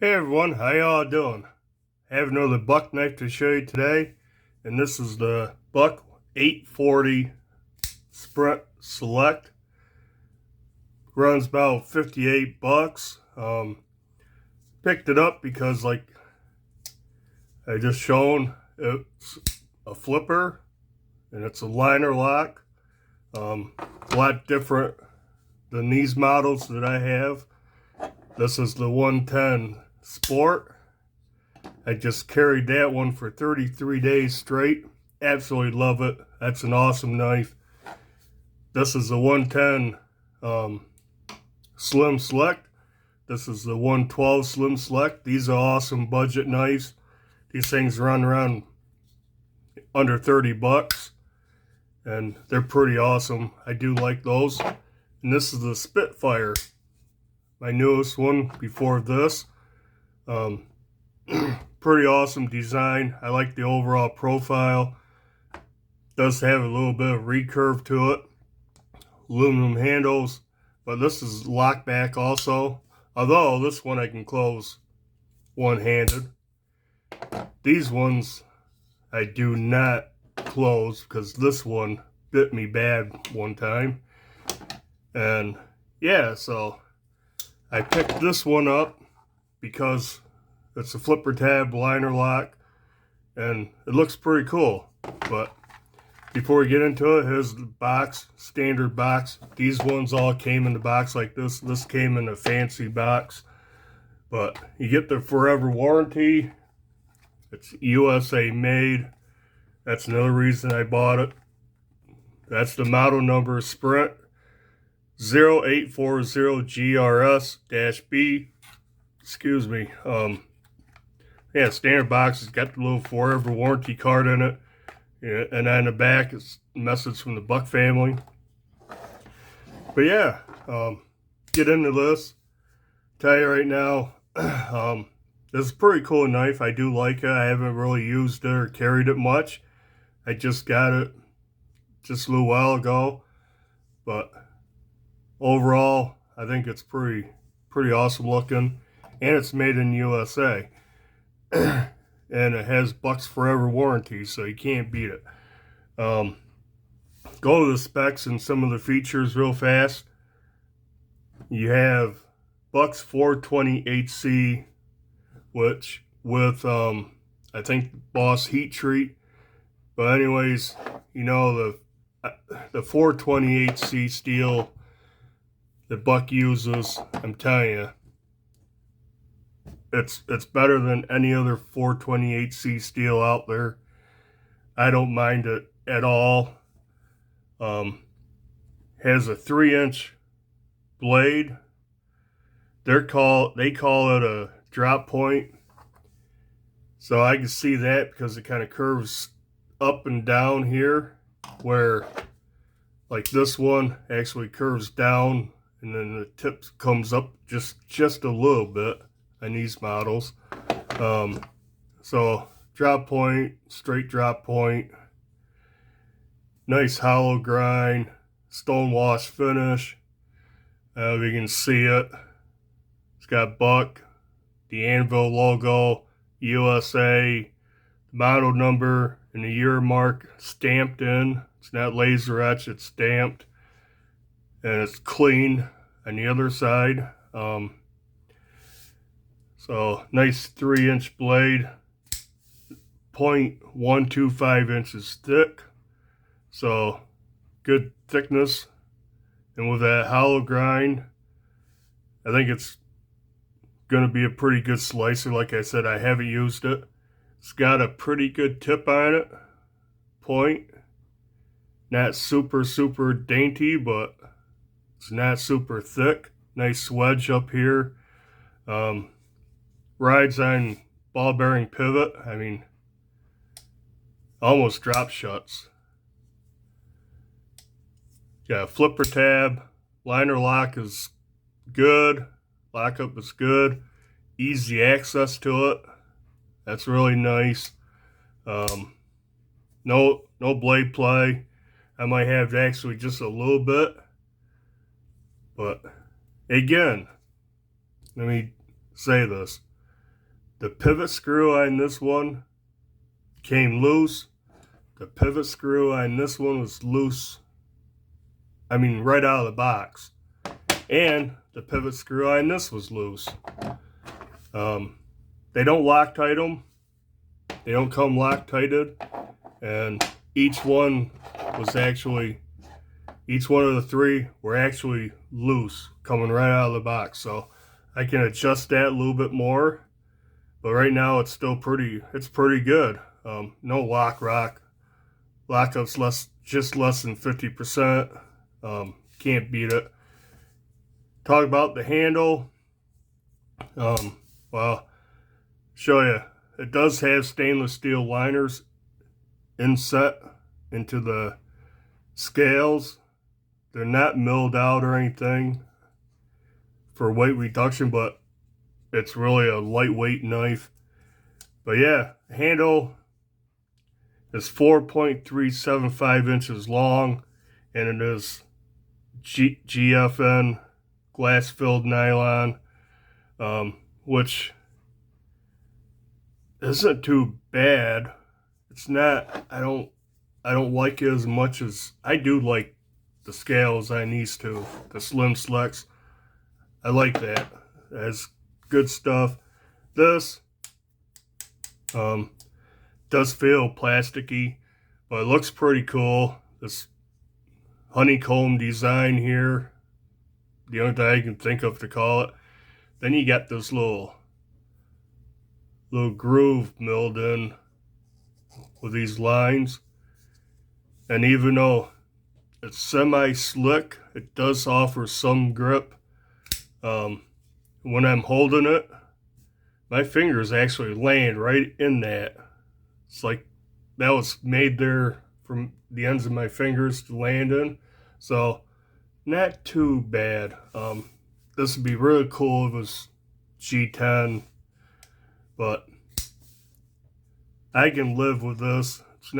Hey everyone, how y'all doing? I have another buck knife to show you today, and this is the Buck 840 Sprint Select. Runs about 58 bucks. Picked it up because, like I just shown, it's a flipper and it's a liner lock. A lot different than these models that I have. This is the 110 Sport. I just carried that one for 33 days straight. Absolutely love it. That's an awesome knife. This is the 110 Slim Select. This is the 112 Slim Select. These are awesome budget knives. These things run around under 30 bucks. And they're pretty awesome. I do like those. And this is the Spitfire. My newest one before this. Pretty awesome design. I like the overall profile. Does have a little bit of recurve to it. Aluminum handles, but this is lock back also. Although this one I can close one-handed. These ones I do not close because this one bit me bad one time. And yeah, so I picked this one up because it's a flipper tab liner lock, and it looks pretty cool. But before we get into it, here's the box, standard box. These ones all came in the box like this. This came in a fancy box. But you get the forever warranty. It's USA made. That's another reason I bought it. That's the model number, Sprint 0840GRS-B. Excuse me. Yeah, standard box. It's got the little forever warranty card in it. Yeah, and on the back, it's a message from the Buck family. But yeah, get into this. Tell you right now, this is a pretty cool knife. I do like it. I haven't really used it or carried it much. I just got it just a little while ago. But overall, I think it's pretty awesome looking. And it's made in USA. And it has Buck's Forever warranty, so you can't beat it. Go to the specs and some of the features real fast. You have Buck's 428C, which with I think Boss heat treat. But anyways, you know the 428C steel that Buck uses, I'm telling you, it's better than any other 428C steel out there. I don't mind it at all. Has a 3-inch blade. They call it a drop point. So I can see that because it kind of curves up and down here, where like this one actually curves down and then the tip comes up just a little bit on these models. So drop point, straight drop point, nice hollow grind, stone wash finish. You can see it. It's got Buck, the Anvil logo, USA, model number, and the year mark stamped in. It's not laser etched, it's stamped. And it's clean on the other side. So nice 3-inch blade, 0.125 inches thick. So good thickness. And with that hollow grind, I think it's going to be a pretty good slicer. Like I said, I haven't used it. It's got a pretty good tip on it. Point. Not super dainty, but it's not super thick. Nice wedge up here. Rides on ball bearing pivot. I mean, almost drop shuts. Got a flipper tab. Liner lock is good. Lockup is good. Easy access to it. That's really nice. No blade play. I might have actually just a little bit. But again, let me say this. The pivot screw on this one came loose. The pivot screw on this one was loose. I mean, right out of the box. And the pivot screw on this was loose. They don't Loctite them. They don't come Loctited. And each one of the three were actually loose, coming right out of the box. So I can adjust that a little bit more. But right now it's still pretty good. No lockup's just less than 50%. Can't beat it. Talk about the handle. Well, show you. It does have stainless steel liners inset into the scales. They're not milled out or anything for weight reduction, but it's really a lightweight knife. But yeah, the handle is 4.375 inches long, and it is GFN glass-filled nylon, which isn't too bad. It's not. I don't like it as much as I do like the scales on these two, the Slim Selects. I like that. It has good stuff. This does feel plasticky, but it looks pretty cool. This honeycomb design here, the only thing I can think of to call it. Then you got this little groove milled in with these lines. And even though it's semi-slick, it does offer some grip. When I'm holding it, my fingers actually land right in that. It's like that was made there from the ends of my fingers to land in. So not too bad. This would be really cool if it was G10, but I can live with this. It's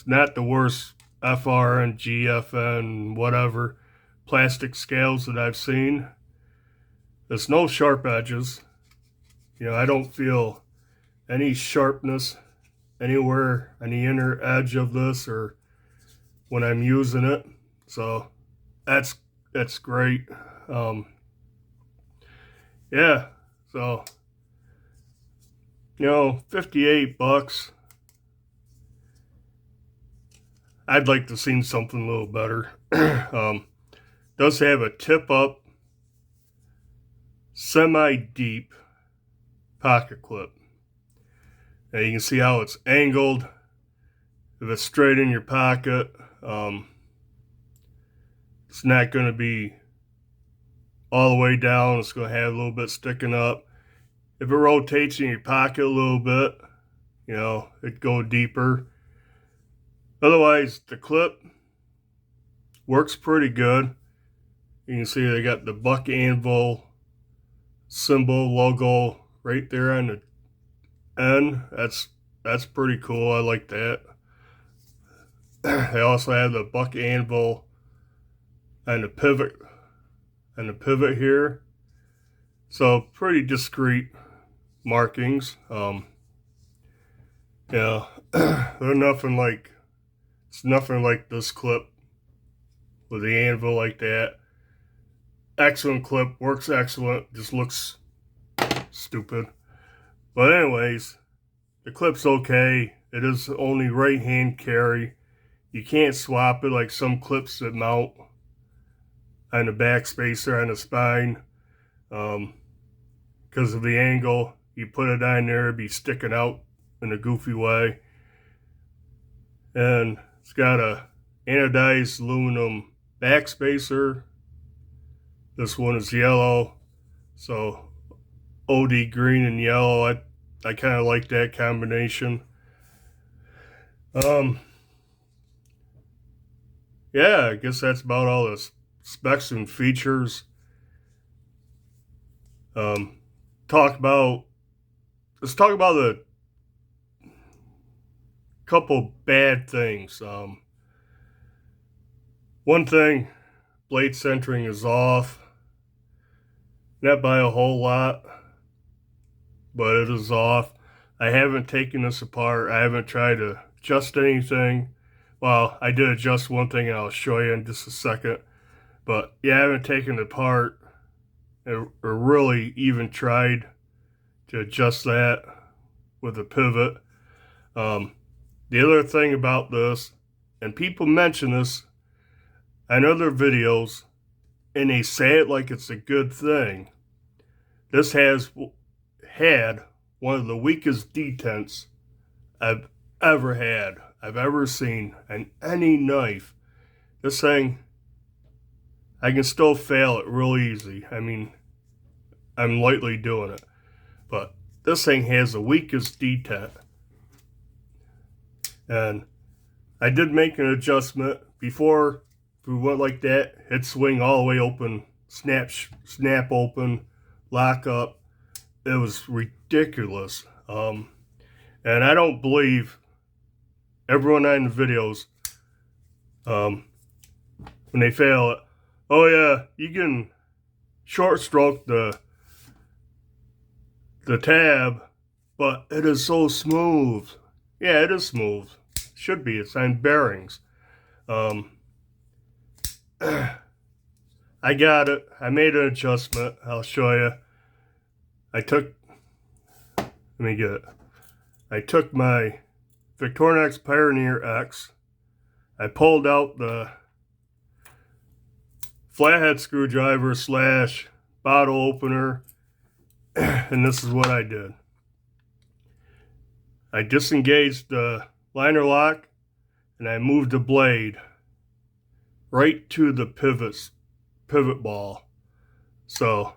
not the worst FRN, GFN, whatever plastic scales that I've seen. There's no sharp edges. I don't feel any sharpness anywhere on the inner edge of this or when I'm using it. So that's great. Yeah, so 58 bucks. I'd like to see something a little better. Does have a tip up, semi-deep pocket clip. Now you can see how it's angled. If it's straight in your pocket, it's not going to be all the way down. It's going to have a little bit sticking up. If it rotates in your pocket a little bit, it'd go deeper. Otherwise, the clip works pretty good. You can see they got the Buck Anvil symbol logo right there on the end. That's pretty cool. I like that. They also have the Buck Anvil and the pivot here. So pretty discreet markings. They're nothing like this clip with the anvil like that. Excellent clip, works excellent, just looks stupid. But anyways, the clip's okay. It is only right hand carry. You can't swap it like some clips that mount on the back spacer on the spine. Because of the angle, you put it on there, it'd be sticking out in a goofy way. And it's got a anodized aluminum back spacer. This one is yellow, so OD green and yellow. I kind of like that combination. Yeah, I guess that's about all the specs and features. Let's talk about the couple bad things. One thing, blade centering is off. Not by a whole lot, but it is off. I haven't taken this apart. I haven't tried to adjust anything. Well, I did adjust one thing, and I'll show you in just a second. But yeah, I haven't taken it apart or really even tried to adjust that with a pivot. The other thing about this, and people mention this in other videos, and they say it like it's a good thing. This has had one of the weakest detents I've ever seen in any knife. This thing, I can still fail it real easy. I mean, I'm lightly doing it. But this thing has the weakest detent. And I did make an adjustment before. If we went like that, it'd swing all the way open, snap open, lock up. It was ridiculous. And I don't believe everyone on the videos, when they fail it, oh yeah, you can short stroke the tab, but it is so smooth. Yeah, it is smooth. Should be. It's on bearings. I got it. I made an adjustment. I'll show you. Let me get it. I took my Victorinox Pioneer X. I pulled out the flathead screwdriver / bottle opener, and this is what I did. I disengaged the liner lock, and I moved the blade right to the pivot ball. So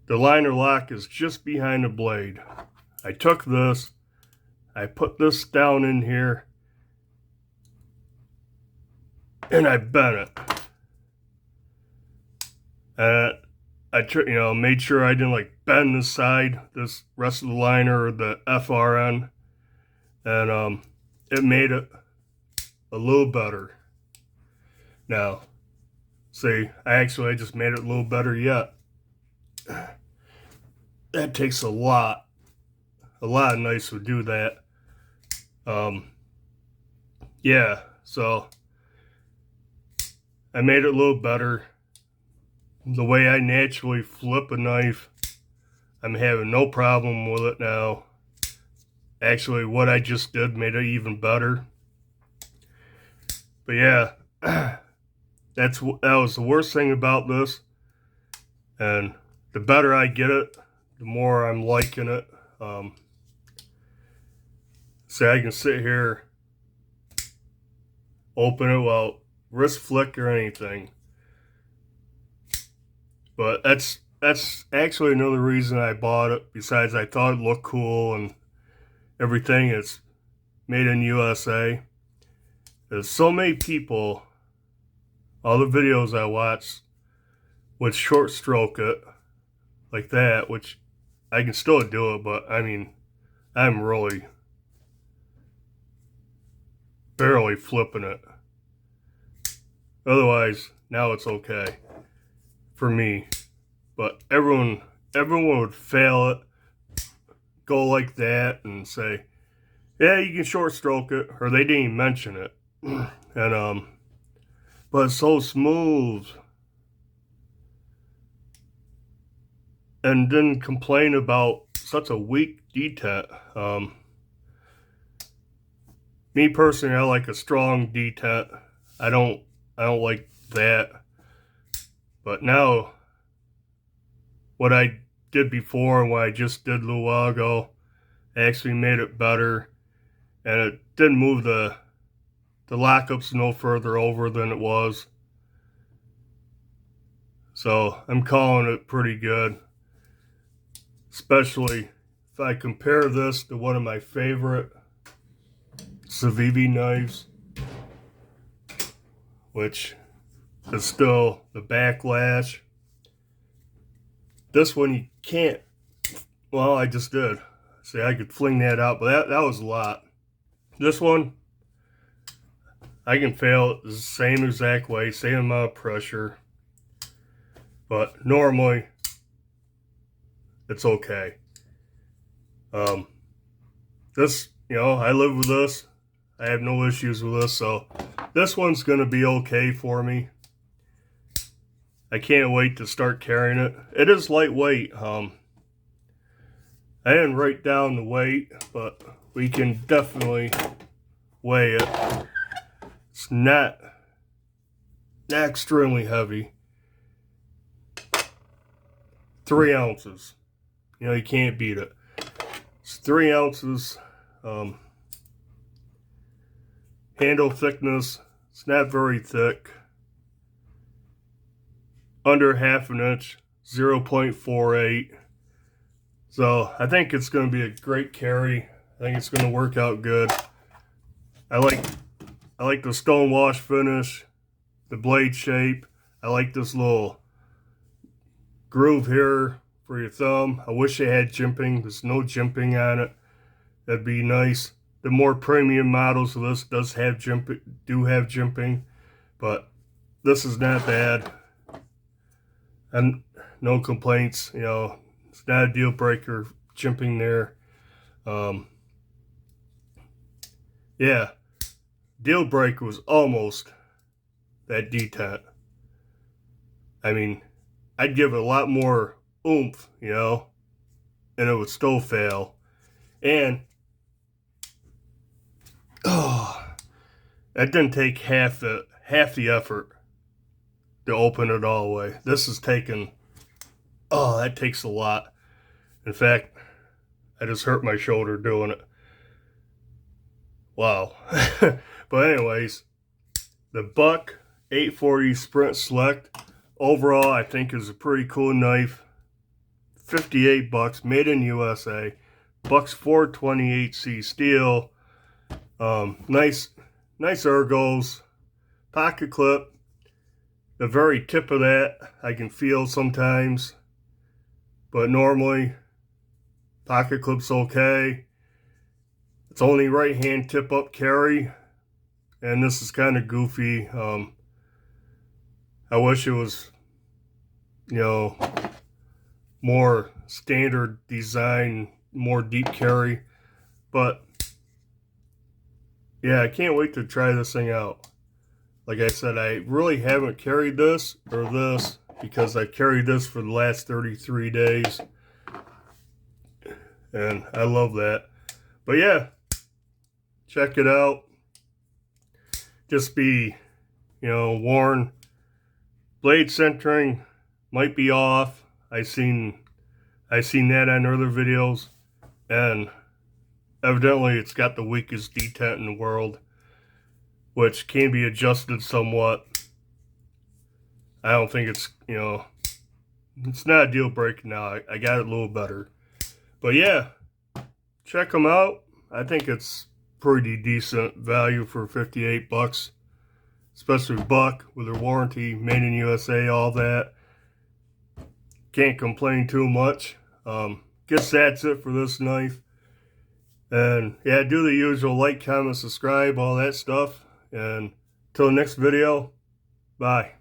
the liner lock is just behind the blade. I took this, I put this down in here, and I bent it. I made sure I didn't bend this side, this rest of the liner or the FRN, and it made it a little better. Now, see, I just made it a little better yet. That takes a lot of knives to do that. Yeah, so I made it a little better. The way I naturally flip a knife, I'm having no problem with it now. Actually, what I just did made it even better. But yeah, that was the worst thing about this. And the better I get it, the more I'm liking it. So I can sit here, open it without wrist flick or anything. But that's actually another reason I bought it, besides I thought it looked cool and everything. It's made in USA. There's so many people, all the videos I watch, would short stroke it like that, which I can still do it, but I mean, I'm really barely flipping it. Otherwise, now it's okay for me. But everyone would fail it, go like that and say, yeah, you can short stroke it, or they didn't even mention it. And but it's so smooth. And then complain about such a weak detent. Me personally, I like a strong detent. I don't like that. But now, what I did before and what I just did a little while ago actually made it better, and it didn't move the lockups no further over than it was. So I'm calling it pretty good, especially if I compare this to one of my favorite Civivi knives, which is still the backlash. This one you can't, well, I just did. See, I could fling that out, but that was a lot. This one, I can fail it the same exact way, same amount of pressure. But normally, it's okay. This, I live with this. I have no issues with this, so this one's going to be okay for me. I can't wait to start carrying it. It is lightweight. I didn't write down the weight, but we can definitely weigh it. It's not extremely heavy. 3 ounces. You can't beat it. It's 3 ounces. Handle thickness, it's not very thick. Under half an inch, 0.48. So I think it's going to be a great carry. I think it's going to work out good. I like the stone wash finish, the blade shape. I like this little groove here for your thumb. I wish it had jimping. There's no jimping on it. That'd be nice. The more premium models of this do have jimping, but this is not bad. And no complaints. It's not a deal breaker. Jimping there. Yeah, deal breaker was almost that detent. I mean, I'd give it a lot more oomph, and it would still fail. And that didn't take half the effort to open it all the way. This is taking, that takes a lot. In fact, I just hurt my shoulder doing it. Wow. But anyways, the Buck 840 Sprint Select, overall I think is a pretty cool knife. $58, made in USA. Buck's 428C steel. Nice ergos, pocket clip. The very tip of that I can feel sometimes, but normally pocket clip's okay. It's only right hand tip up carry, and this is kind of goofy. I wish it was, more standard design, more deep carry, but yeah, I can't wait to try this thing out. Like I said, I really haven't carried this or this because I carried this for the last 33 days. And I love that. But yeah, check it out. Just be, warned. Blade centering might be off. I seen that on other videos. And evidently it's got the weakest detent in the world, which can be adjusted somewhat. I don't think it's, it's not a deal breaker now. I got it a little better. But yeah, check them out. I think it's pretty decent value for $58. Especially Buck with their warranty, made in USA, all that. Can't complain too much. Guess that's it for this knife. And yeah, do the usual like, comment, subscribe, all that stuff. And till the next video, bye.